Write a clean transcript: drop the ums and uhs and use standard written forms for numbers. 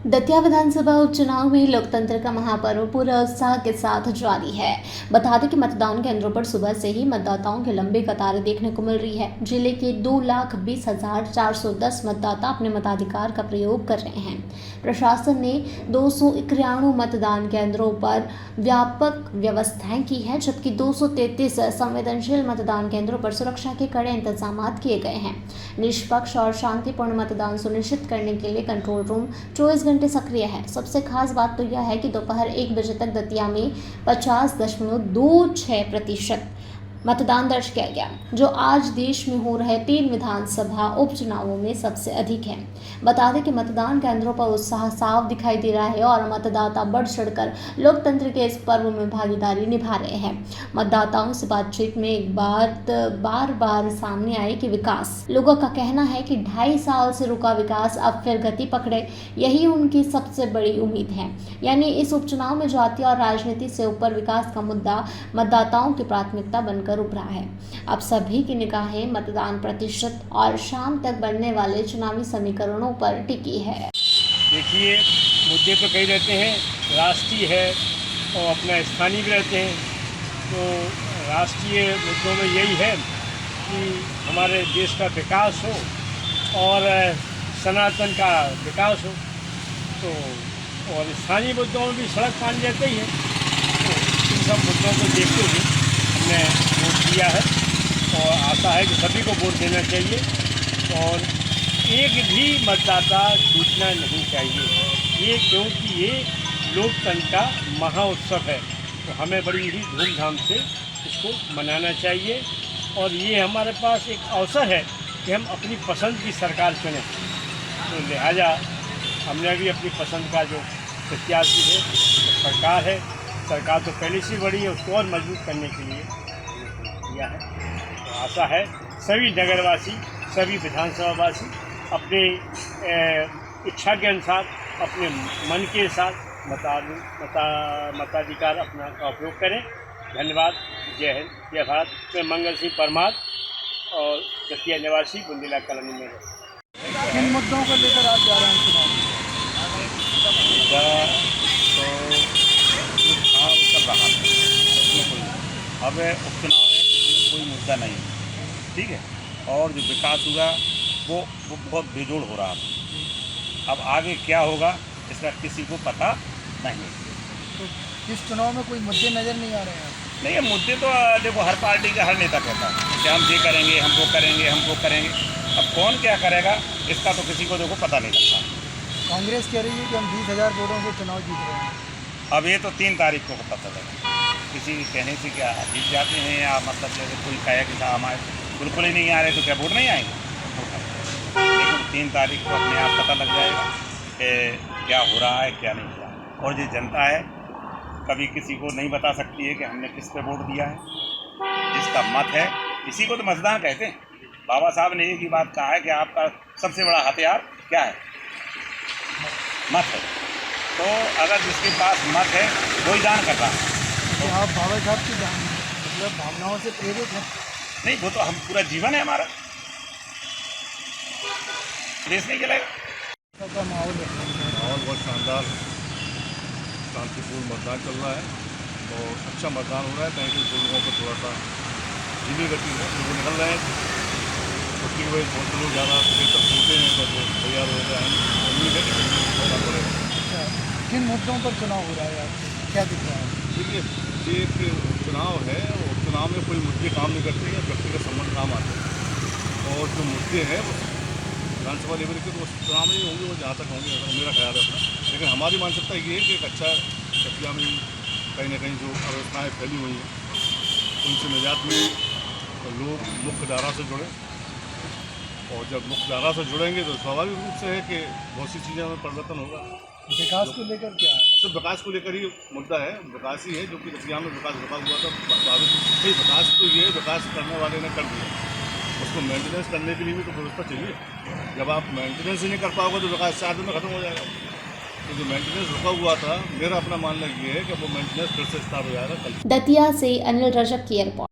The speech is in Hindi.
दतिया विधानसभा उपचुनाव में लोकतंत्र का महापर्व पूरे उत्साह के साथ जारी है। बता दें कि मतदान केंद्रों पर सुबह से ही मतदाताओं की लंबी कतारें देखने को मिल रही है। जिले के 2,20,410 मतदाता अपने मताधिकार का प्रयोग कर रहे हैं। प्रशासन ने 291 मतदान केंद्रों पर व्यापक व्यवस्थाएं की है, जबकि 233 संवेदनशील मतदान केंद्रों पर सुरक्षा के कड़े इंतजाम किए गए हैं। निष्पक्ष और शांतिपूर्ण मतदान सुनिश्चित करने के लिए कंट्रोल रूम 24 घंटे सक्रिय है। सबसे खास बात तो यह है कि दोपहर 1 बजे तक दतिया में 50.26% मतदान दर्ज किया गया, जो आज देश में हो रहे 3 विधानसभा उपचुनावों में सबसे अधिक है। बता दें कि मतदान केंद्रों पर उत्साह साफ दिखाई दे रहा है और मतदाता बढ़ चढ़कर लोकतंत्र के इस पर्व में भागीदारी निभा रहे हैं। मतदाताओं से बातचीत में एक बात बार बार सामने आई कि विकास, लोगों का कहना है कि 2.5 साल से रुका विकास अब फिर गति पकड़े, यही उनकी सबसे बड़ी उम्मीद है। यानी इस उपचुनाव में जाति और राजनीति से ऊपर विकास का मुद्दा मतदाताओं की प्राथमिकता बनकर उभरा है। अब सभी की निगाहें मतदान प्रतिशत और शाम तक बनने वाले चुनावी समीकरणों पर टिकी है। देखिए, मुद्दे तो कई रहते हैं, राष्ट्रीय है और अपना स्थानीय भी रहते हैं। तो राष्ट्रीय मुद्दों में यही है कि हमारे देश का विकास हो और सनातन का विकास हो। तो और स्थानीय मुद्दों में भी सड़क पानी रहते ही है। तो इन सब मुद्दों को देखते हुए हमने वोट दिया है और आशा है कि सभी को वोट देना चाहिए और एक भी मतदाता छूटना नहीं चाहिए। ये क्योंकि ये लोकतंत्र का महाउत्सव है, तो हमें बड़ी ही धूमधाम से इसको मनाना चाहिए। और ये हमारे पास एक अवसर है कि हम अपनी पसंद की सरकार चुनें। तो लिहाजा हमने भी अपनी पसंद का जो प्रत्याशी है सरकार है, सरकार तो पहले से बड़ी है, उसको और मजबूत करने के लिए किया है। तो आशा है सभी नगरवासी, सभी विधानसभावासी अपने इच्छा के अनुसार, अपने मन के साथ मताधिकार अपना का उपयोग करें। धन्यवाद। जय हिंद, जय भारत। मैं मंगल सिंह परमार और दतिया निवासी बुंदेला कॉलोनी में। किन मुद्दों को लेकर आप जा रहे हैं चुनाव में? तो चल रहा है, अब उपचुनाव है, इसमें कोई मुद्दा नहीं है, ठीक है। और जो विकास हुआ वो बहुत बेजोड़ हो रहा था। अब आगे क्या होगा इसका किसी को पता नहीं। तो इस चुनाव में कोई मुद्दे नज़र नहीं आ रहे हैं? नहीं, ये मुद्दे तो देखो हर पार्टी का हर नेता कहता है कि हम ये करेंगे, हमको करेंगे, हमको करेंगे। अब कौन क्या करेगा इसका तो किसी को देखो पता नहीं लगता। कांग्रेस कह रही है कि हम 20,000 वोटों से चुनाव जीत रहे हैं। अब ये तो 3 तारीख को पता चलेगा। किसी के कहने से क्या जीत जाते हैं, या मतलब जैसे कोई कहे कि साहब हमारे बिल्कुल ही नहीं आ रहे तो क्या वोट नहीं आएंगे। लेकिन 3 तारीख को अपने आप पता लग जाएगा कि क्या हो रहा है, क्या नहीं हो रहा है। और ये जनता है कभी किसी को नहीं बता सकती है कि हमने किस पे वोट दिया है। जिसका मत है इसी को तो मतदान कहते हैं। बाबा साहब ने एक ही बात कहा है कि आपका सबसे बड़ा हथियार क्या है? मत है। तो अगर जिसके पास मत है वही दान कर रहा है। तो आप बाबा साहब की मतलब भावनाओं से प्रेरित हैं? नहीं, वो तो हम पूरा जीवन है हमारा, देश नहीं चलेगा। सबका माहौल है, माहौल बहुत शानदार, शांतिपूर्ण मतदान चल रहा है और अच्छा मतदान हो रहा है। कहीं कहीं लोगों को थोड़ा सा धीमी गति है, लोग निकल रहे हैं छुट्टी की वजह बहुत लोग ज़्यादा देर तक सोते हैं तो तैयार हो जाए। उम्मीद है कि पड़ेगा। किन मुद्दों पर चुनाव हो रहा है आपसे क्या दिख रहा है? देखिए, ये एक चुनाव है और चुनाव में कोई मुद्दे काम नहीं करते हैं, व्यक्तिगत संबंध काम आते हैं। और जो मुद्दे हैं वो विधानसभा लेवल के तो चुनाव में ही होंगे, वो जहाँ तक होंगे, मेरा ख्याल है अपना। लेकिन हमारी मानसिकता ये है कि एक अच्छा दतिया में कहीं ना कहीं जो अव्यवस्थाएँ फैली हुई हैं उनसे निजात मिले, तो लोग मुख्य धारा से जुड़े। और जब मुख्य धारा से जुड़ेंगे तो स्वाभाविक रूप से है कि बहुत सी चीज़ों में परिवर्तन होगा। विकास को लेकर क्या है? सिर्फ विकास को लेकर ही मुद्दा है, विकास ही है जो कि दतिया में विकास हुआ था। विकास तो ये विकास करने वाले ने कर दिया, उसको मेंटेनेंस करने के लिए भी तो व्यवस्था चाहिए। जब आप मेंटेनेंस ही नहीं कर पाओगे तो विकास 4 दिन में खत्म हो जाएगा। तो जो मेंटेनेंस रुका हुआ था, मेरा अपना मानना ये है कि वो मेंटेनेंस फिर से स्टार्ट हो जाएगा कल। दतिया से अनिल रजक की रिपोर्ट।